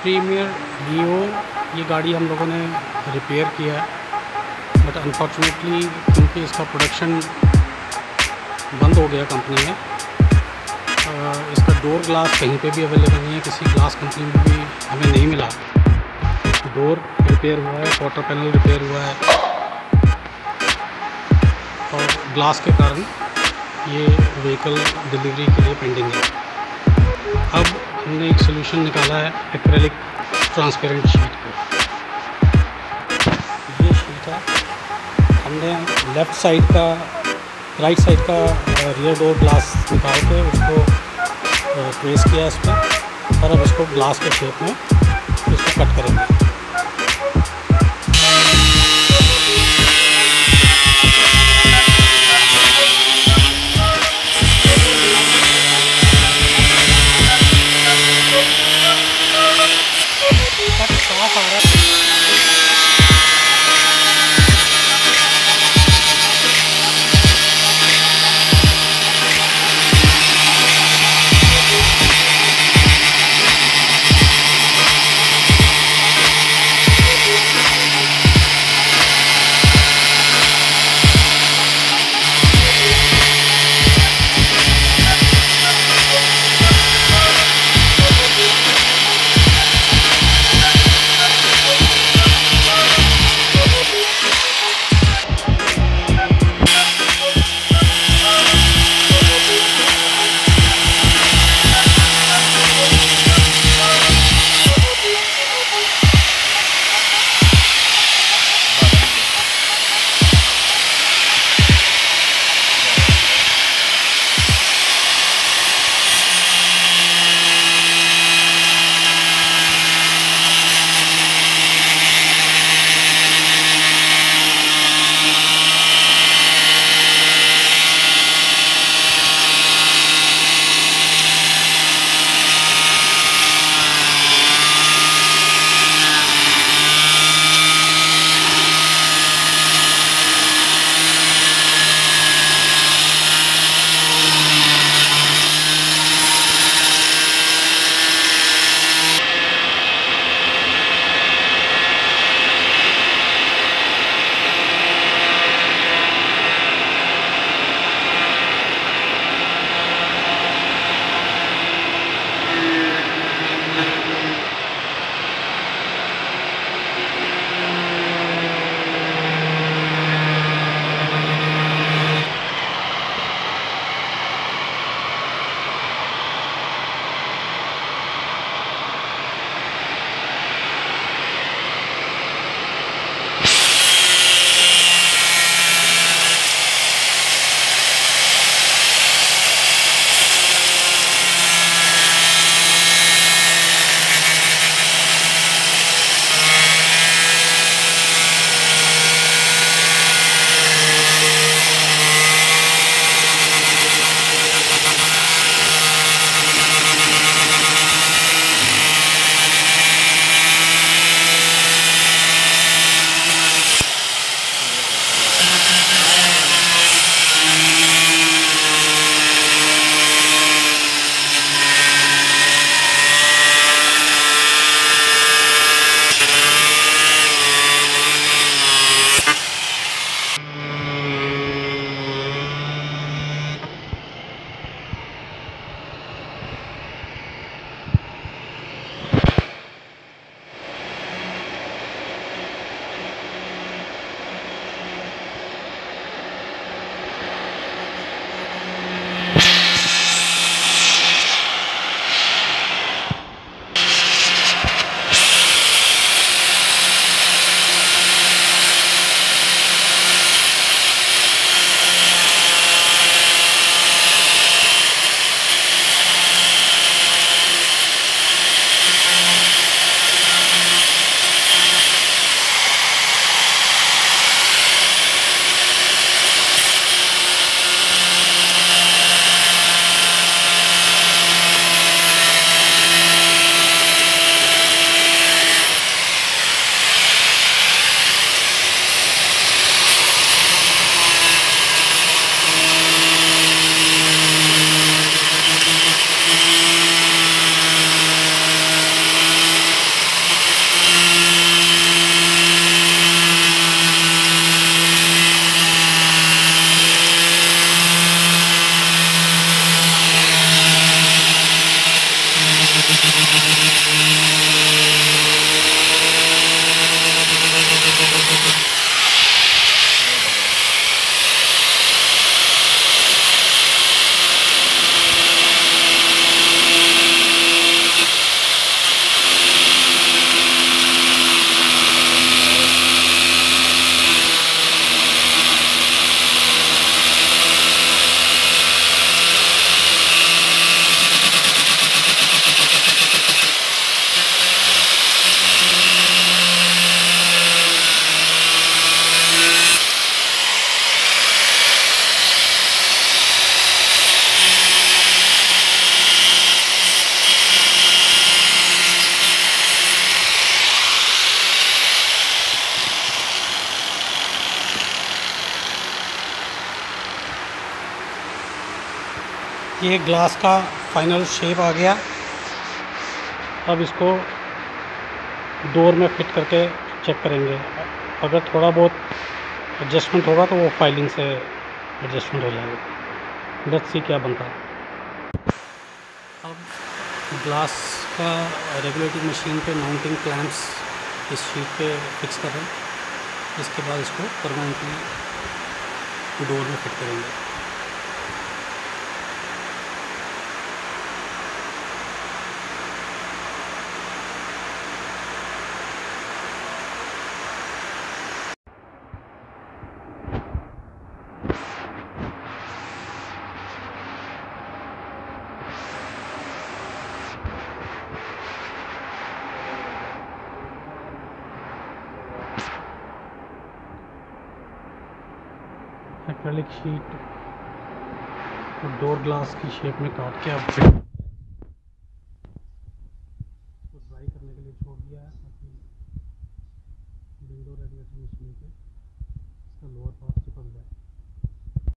Premiere रियो ये गाड़ी हम लोगों ने रिपेयर किया है, बट अनफॉर्चुनेटली क्योंकि इसका प्रोडक्शन बंद हो गया कंपनी में, इसका डोर ग्लास कहीं पे भी अवेलेबल नहीं है, किसी ग्लास कंपनी में भी हमें नहीं मिला। डोर रिपेयर हुआ है, क्वार्टर पैनल रिपेयर हुआ है और ग्लास के कारण ये व्हीकल डिलीवरी के लिए पेंडिंग है। अब हमने एक सोल्यूशन निकाला है एक्रेलिक ट्रांसपेरेंट शीट को। ये शीट है, हमने लेफ़्ट साइड का राइट साइड का रियर डोर ग्लास निकाल के उसको ट्रेस किया इस पर, और अब इसको ग्लास के शेप में इसको कट करेंगे। ये ग्लास का फाइनल शेप आ गया। अब इसको डोर में फिट करके चेक करेंगे। अगर थोड़ा बहुत एडजस्टमेंट होगा तो वो फाइलिंग से एडजस्टमेंट हो जाएगा। लेट्स सी क्या बनता है। अब ग्लास का रेगुलेटिंग मशीन पे माउंटिंग क्लैंप्स इस शीट पे फिक्स कर रहे हैं। इसके बाद इसको परमानेंटली डोर में फिट करेंगे। एक्रेलिक शीट डोर ग्लास की शेप में काट के अब फिर इसको ड्राई करने के लिए छोड़ दिया है ताकि विंडो रेगुलेटर मशीन पे इसका लोअर पार्ट चिपक जाए।